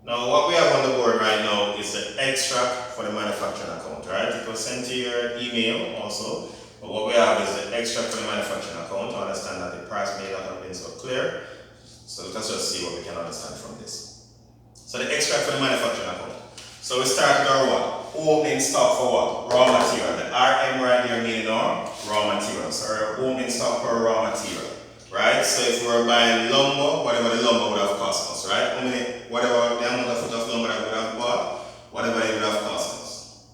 Now what we have on the board right now is the extract for the manufacturing account, right? It was sent to your email also, but what we have is the extract for the manufacturing account to understand that the price may not have been so clear. So let's just see what we can understand from this. So the extract for the manufacturing account. So we start with our what? Opening stock for what? Raw material. The RM right here meaning our raw material. So our opening stock for raw material. Right? So if we were buying lumber, whatever the lumber would have cost us, right? Whatever the amount of foot of lumber that we would have bought, whatever it would have cost us.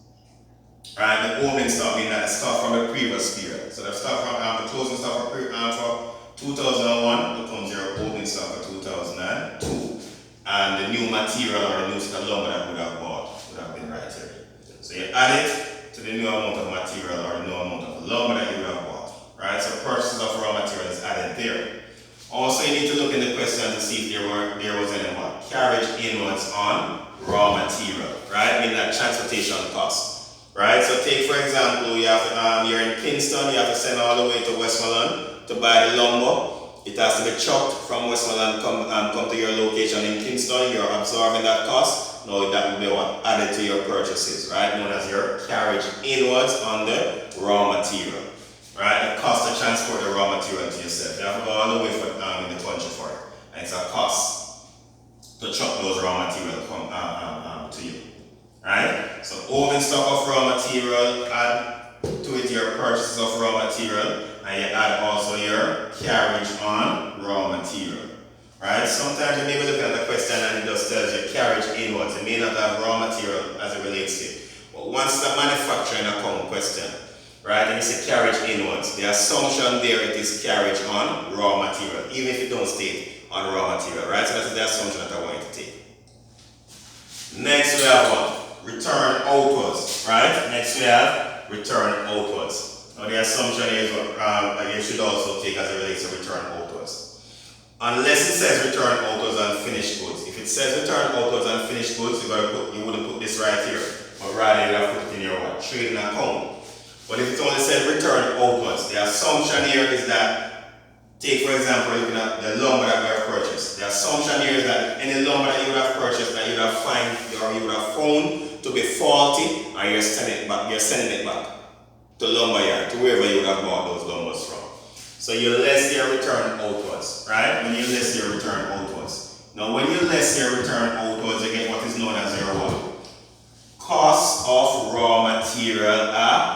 Right? The opening stock meaning that the stock from the previous period. So the stock from the closing stock for 2001 becomes your opening stock for 2002. And the new material or the new lumber that we would have bought would have been right here. So you add it to the new amount of material or the new amount of lumber that you would have bought. Right, so purchases of raw material is added there. Also, you need to look in the question to see if there was any what? Carriage inwards on raw material, right? Meaning that transportation cost, right? So take for example, you have to, you're in Kingston, you have to send all the way to Westmoreland to buy the lumber. It has to be trucked from Westmoreland come to your location in Kingston. You're absorbing that cost. Now that will be what? Added to your purchases, right? Known as your carriage inwards on the raw material. Right, the cost to transport the raw material to yourself. You have to go all the way in the country for it. And it's a cost to truck those raw materials to you. Right? So open stock of raw material, add to it your purchases of raw material, and you add also your carriage on raw material. Right? Sometimes you may be looking at the question and it just tells you carriage inwards. It may not have raw material as it relates to it. But once the manufacturing account question, right, and it's a carriage inwards. The assumption there it is carriage on raw material, even if it don't state on raw material, right? So that's the assumption that I want you to take. Next we have what? Return outwards, right? Next we have return outwards. Now the assumption is what you should also take as it relates to return outwards. Unless it says return outwards on finished goods. If it says return outwards on finished goods, you wouldn't put this right here, but rather you have to put it in your what? Trading account. But if it only said return outwards, the assumption here is that, take for example, looking at the lumber that we have purchased. The assumption here is that any lumber that you would have purchased that you would have found to be faulty, and you're sending it back to lumber yard, to wherever you would have bought those lumbers from. So you less your return outwards, right? When you less your return outwards. Now when you less your return outwards, you get what is known as your what? Cost of raw material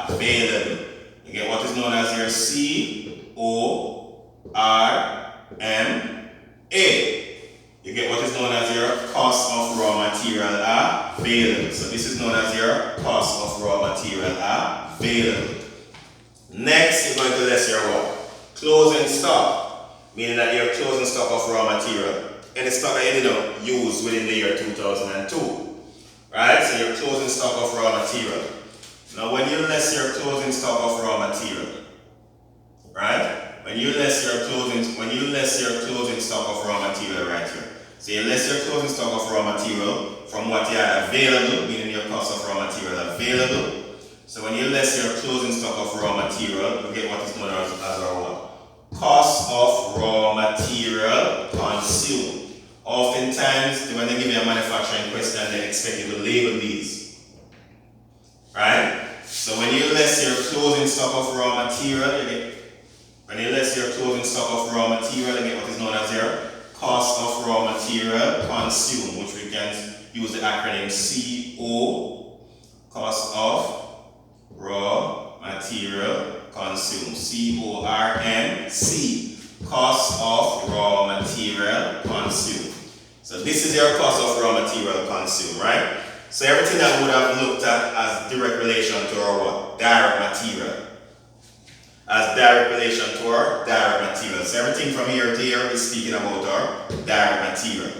available. You get what is known as your CORMA. You get what is known as your cost of raw material available. So this is known as your cost of raw material available. Next, you're going to less your what? Closing stock. Meaning that your closing stock of raw material. Any stock that you didn't use within the year 2002. Right, so your closing stock of raw material. Now when you less your closing stock of raw material, right? When you less your closing stock of raw material right here. So you less your closing stock of raw material from what you had available, meaning your cost of raw material available. So when you less your closing stock of raw material, you get what is known as our what? Cost of raw material consumed. Oftentimes, when they give you a manufacturing question, they expect you to label these. Right? So when you less your closing stock of raw material, you get what is known as your cost of raw material consumed, which we can use the acronym CO, cost of raw material consumed. CORMC, cost of raw material consumed. So this is your cost of raw material consumed, right? So everything that we would have looked at as direct relation to our what? Direct material. As direct relation to our direct material. So everything from here to here is speaking about our direct material.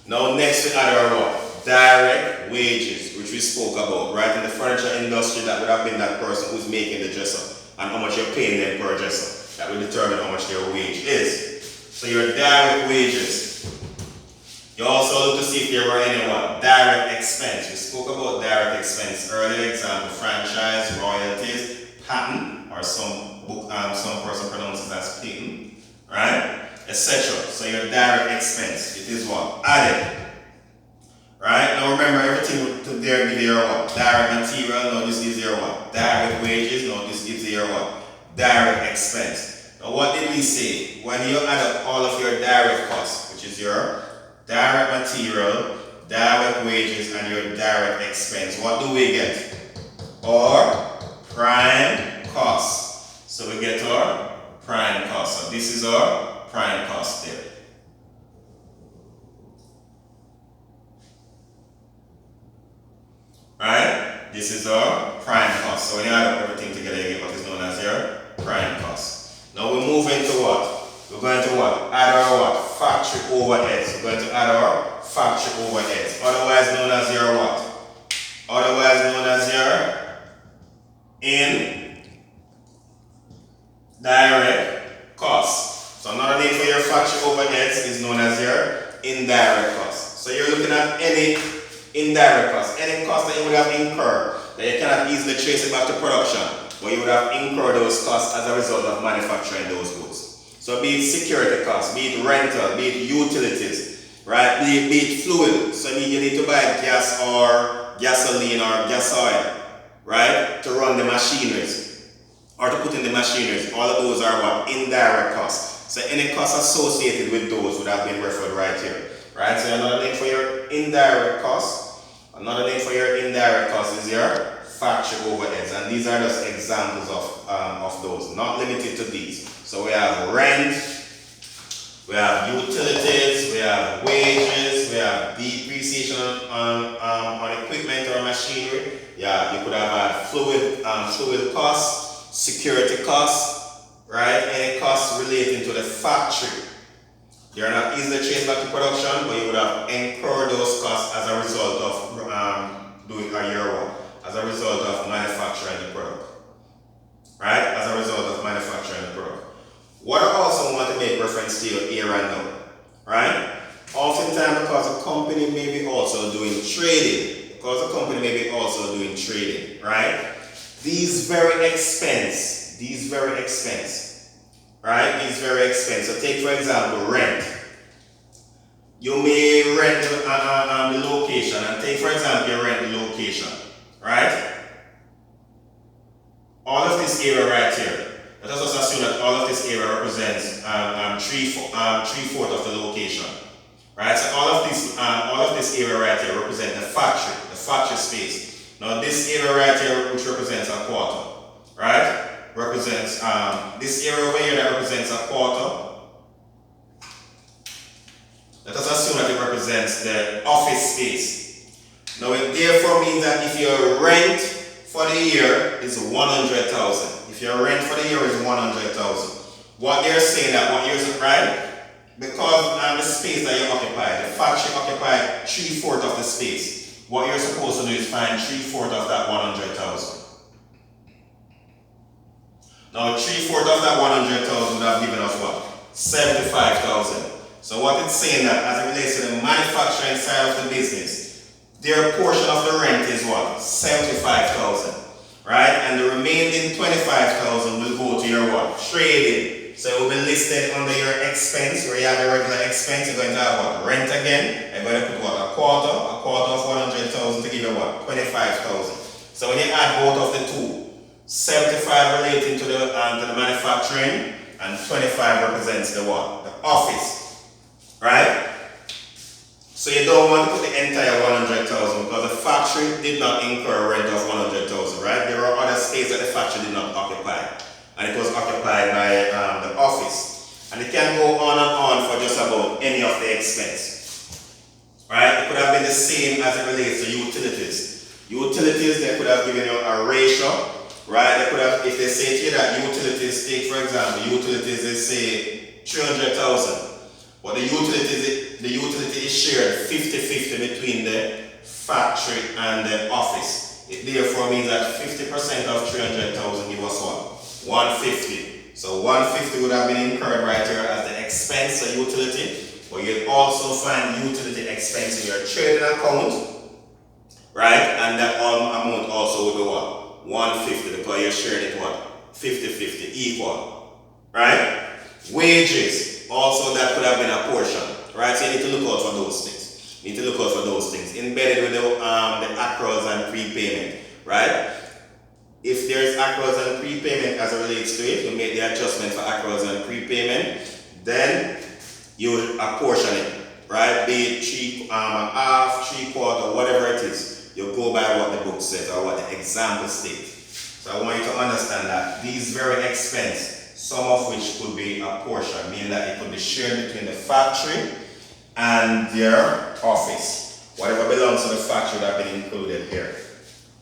Now next we add our what? Direct wages, which we spoke about, right? In the furniture industry, that would have been that person who's making the dresser and how much you're paying them per dresser. That will determine how much their wage is. So your direct wages. You also look to see if there were any what? Direct expense. We spoke about direct expense earlier. Example, franchise, royalties, patent, or some person pronounces as patent, right? Etc. So your direct expense, it is what? Added. there give you your what? Direct material. Now this gives you your what? Direct wages. Now this gives you your what? Direct expense. Now what did we say? When you add up all of your direct costs, which is your direct material, direct wages, and your direct expense, what do we get? Our prime cost. So we get our prime cost. So this is our prime cost there. Right? This is our prime cost. So when you add up everything together, you get what is known as your prime cost. Now we move into what? We're going to what? Add our what? Factory overheads. We're going to add our factory overheads. Otherwise known as your what? Otherwise known as your indirect costs. So another name for your factory overheads is known as your indirect costs. So you're looking at any indirect costs, any cost that you would have incurred that you cannot easily trace it back to production, but you would have incurred those costs as a result of manufacturing those goods. So be it security costs, be it rental, be it utilities, right? Be it fluid. So you need to buy gas or gasoline or gas oil, right? To run the machineries or to put in the machineries. All of those are what? Indirect costs. So any costs associated with those would have been referred right here, right? So another name for your indirect costs. Another name for your indirect costs is your factory overheads, and these are just examples of those, not limited to these. So we have rent, we have utilities, we have wages, we have depreciation on equipment or machinery. Yeah, you could have had fluid costs, security costs, right? Any costs relating to the factory. They are not easily traced back to production, but you would have incurred those costs as a result of doing a year one, as a result of manufacturing the product. Right? As a result of manufacturing the product. What I also want to make reference to here and now, right? Oftentimes, because a company may be also doing trading, right? These very expense, right? These very expensive. So take for example rent. You may rent the location, and take for example you rent the location, right? All of this area right here. Let us also assume that all of this area represents 3/4 of the location, right? So all of this area right here represents the factory space. Now this area right here, which represents a quarter, right? Represents this area over here that represents a quarter. Let us assume that it represents the office space. Now it therefore means that if your rent for the year is 100,000, if your rent for the year is 100,000, what they're saying that what you're right, because the space that you occupy, the factory occupied 3/4 of the space. What you're supposed to do is find 3/4 of that 100,000. Now 3/4 of that 100,000 would have given us what? 75,000. So what it's saying that as it relates to the manufacturing side of the business, their portion of the rent is what? 75,000. Right? And the remaining 25,000 will go to your what? Trading. So it will be listed under your expense, where you have a regular expense. You're going to have what? Rent again. You're going to put what? A quarter of 100,000 to give you what? 25,000. So when you add both of the two, 75 relating to the manufacturing, and 25 represents the what? The office. Right? So you don't want to put the entire 100,000 because the factory did not incur a rent of 100,000, right? There were other space that the factory did not occupy, and it was occupied by the office. And it can go on and on for just about any of the expense, right? It could have been the same as it relates to utilities. Utilities, they could have given you a ratio, right? They could have, if they say to you that utilities, take for example, utilities is say 300,000. But the utility is shared 50-50 between the factory and the office. It therefore means that 50% of 300,000 give us what? 150. So 150 would have been incurred right here as the expense of utility. But you'll also find utility expense in your trading account, right? And that amount also would be what? 150 because you're sharing it what? 50-50 equal, right? Wages. Also, that could have been a portion, right? So you need to look out for those things. those things embedded with the accruals and prepayment, right? If there's accruals and prepayment as it relates to it, you make the adjustment for accruals and prepayment, then you would apportion it, right? Be it half, 3/4, whatever it is. You go by what the book says or what the example states. So I want you to understand that these very expenses, some of which could be apportioned, meaning that it could be shared between the factory and their office. Whatever belongs to the factory that has been included here.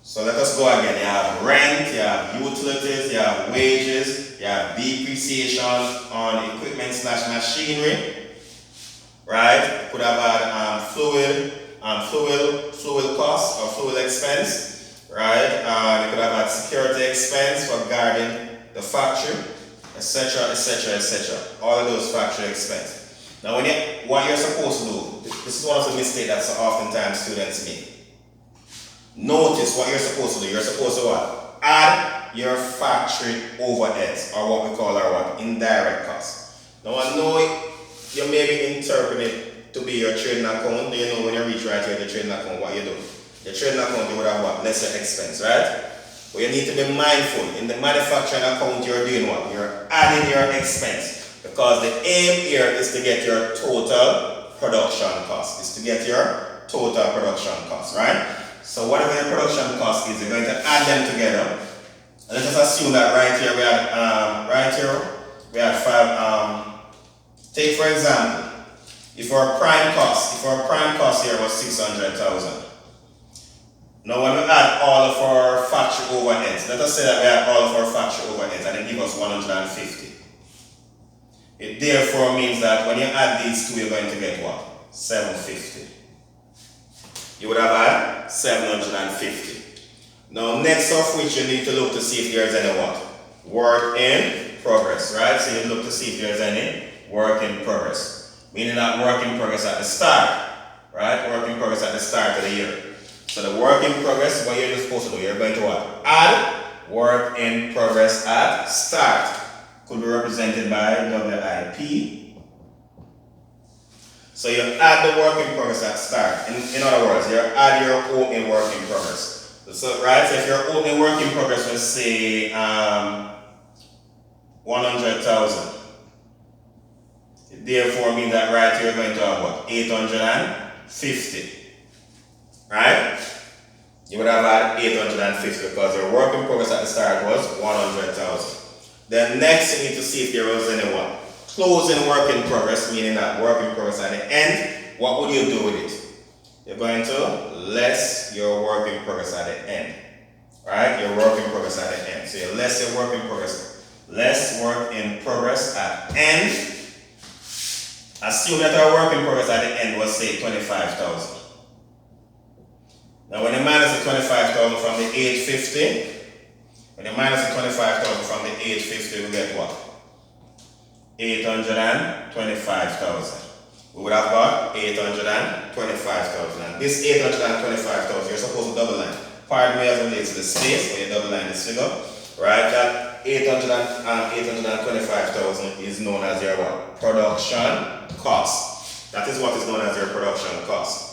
So let us go again. You have rent, you have utilities, you have wages, you have depreciation on equipment / machinery, right? You could have had fuel cost or fuel expense, right? You could have had security expense for guarding the factory, etc., etc., etc. All of those factory expense. Now, what you're supposed to do, this is one of the mistakes that so oftentimes students make. Notice what you're supposed to do. You're supposed to what? Add your factory overheads, or what we call our what? Indirect costs. Now I know you may be interpreting it to be your trading account. Do you know when you reach right here the trading account what you do? The trading account you would have what? Lesser expense, right? But you need to be mindful. In the manufacturing account you're doing what? You're adding your expense. Because the aim here is to get your total production cost. Is to get your total production cost, right? So whatever your production cost is, you're going to add them together. And let us assume that right here we had five. Take for example, if our prime cost here was 600,000. Now when we add all of our factory overheads, let us say that we add all of our factory overheads and it gives us 150. It therefore means that when you add these two, you're going to get what? 750. You would have had 750. Now, next of which you need to look to see if there's any what? Work in progress, right? So you look to see if there's any work in progress. Meaning that work in progress at the start, right? Work in progress at the start of the year. So the work in progress, what you're supposed to do, you're going to what? Add work in progress at start. Could be represented by WIP. So you add the work in progress at start. In other words, you add your opening work in progress. So, right, so if your opening work in progress was say 100,000, it therefore means that right here you're going to have what? 850. Right? You would have had 850 because your work in progress at the start was 100,000. Then next you need to see if there was any what? Closing work in progress, meaning that work in progress at the end. What would you do with it? You're going to less your work in progress at the end. Right? Your work in progress at the end. So you less your work in progress. Less work in progress at end. Assume that our work in progress at the end was say 25,000. Now when you minus the 25,000 from the 850, when you minus the 25,000 from the 850, we get what? 825,000. We would have got 825,000. And this 825,000, you're supposed to double line. Pardon me as it relates to the space, when you double line this figure, right? That 825,000 is known as your what? Production cost. That is what is known as your production cost.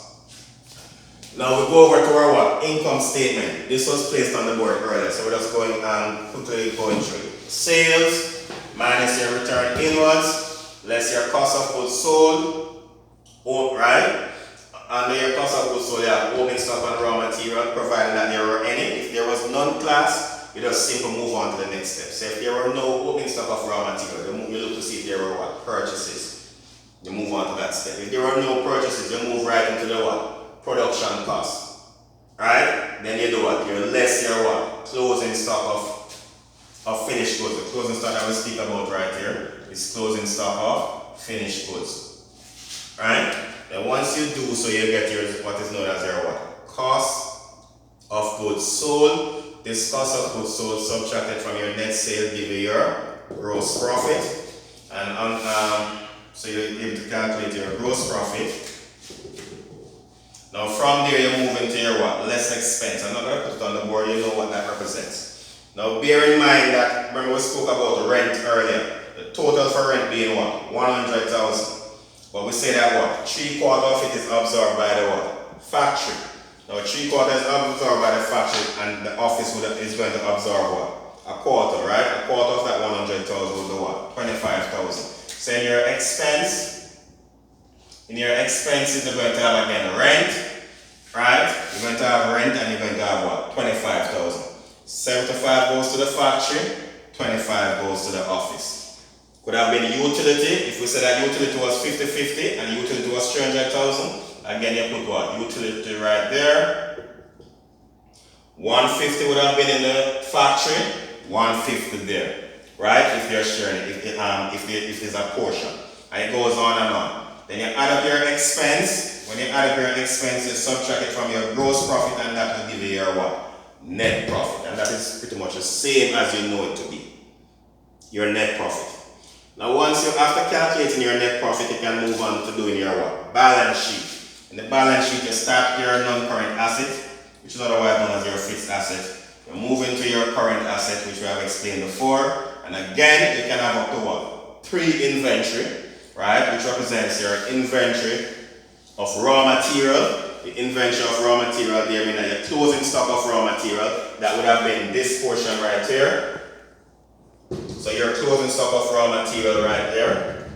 Now we go over to our what? Income statement. This was placed on the board earlier, so we're just going quickly going through it. Sales minus your return inwards, less your cost of goods sold, right? Under your cost of goods sold, you have opening stock and raw material, provided that there were any. If there was none class, you just simply move on to the next step. So if there were no opening stock of raw material, you look to see if there were what? Purchases. You move on to that step. If there were no purchases, you move right into the what? Production cost. Right? Then you do what? You less your what? Closing stock of finished goods. The closing stock that we speak about right here is closing stock of finished goods. Right? Then once you do so, you get your what is known as your what? Cost of goods sold. This cost of goods sold subtracted from your net sales give you your gross profit. And so you're able to calculate your gross profit. Now from there you move into your what? Less expense. I'm not going to put it on the board, you know what that represents. Now bear in mind that, remember we spoke about rent earlier. The total for rent being what? 100,000. But we say that what? 3/4 of it is absorbed by the what? Factory. Now 3/4 is absorbed by the factory and the office is going to absorb what? A quarter, right? A quarter of that 100,000 will be what? 25,000. So in your expenses you're going to have again rent, right? You're going to have rent and you're going to have what? 25,000. 75 goes to the factory, 25 goes to the office. Could have been utility. If we said that utility was 50/50 and utility was 300,000, again you put what? Utility right there. 150 would have been in the factory, 150 there, right? If they're sharing it, if there's a portion, and it goes on and on. Then you add up your expense. When you add up your expenses, subtract it from your gross profit, and that will give you your what? Net profit, and that is pretty much the same as you know it to be. Your net profit. Now, once you after calculating your net profit, you can move on to doing your what? Balance sheet. In the balance sheet, you start your non-current asset, which is otherwise known as your fixed asset. You move into your current asset, which we have explained before, and again, you can have up to what? Pre-inventory, right? Which represents your inventory of raw material. The inventory of raw material there means that your closing stock of raw material, that would have been this portion right here. So your closing stock of raw material right there,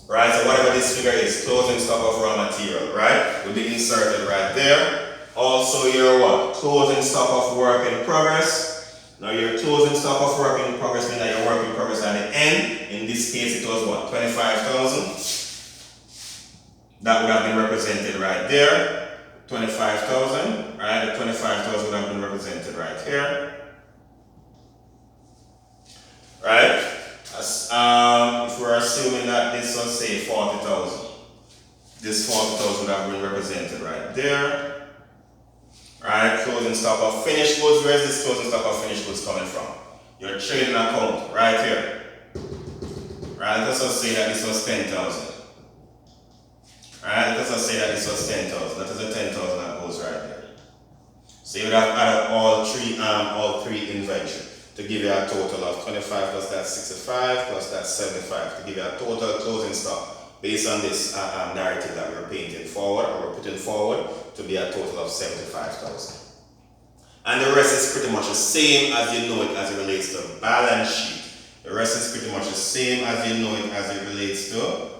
right? So whatever this figure is, closing stock of raw material, right? Will be inserted right there. Also your what? Closing stock of work in progress. Now your closing stock of work in progress means that your work in progress at the end. In this case it was what? 25,000. That would have been represented right there. 25,000, right? The 25,000 would have been represented right here. Right? If we're assuming that this was say 40,000, this 40,000 would have been represented right there. Right? Closing stock of finished goods. Where is this closing stock of finished goods coming from? Your trading account right here. Right? Let us just say that this was 10,000. Right? Let us just say that this was 10,000. That is the 10,000 that goes right there. So you would have added all three inventory to give you a total of 25 plus that 65 plus that 75 to give you a total closing stock based on this narrative that we're painting forward or we're putting forward to be a total of 75,000. And the rest is pretty much the same as you know it as it relates to balance sheet. The rest is pretty much the same as you know it as it relates to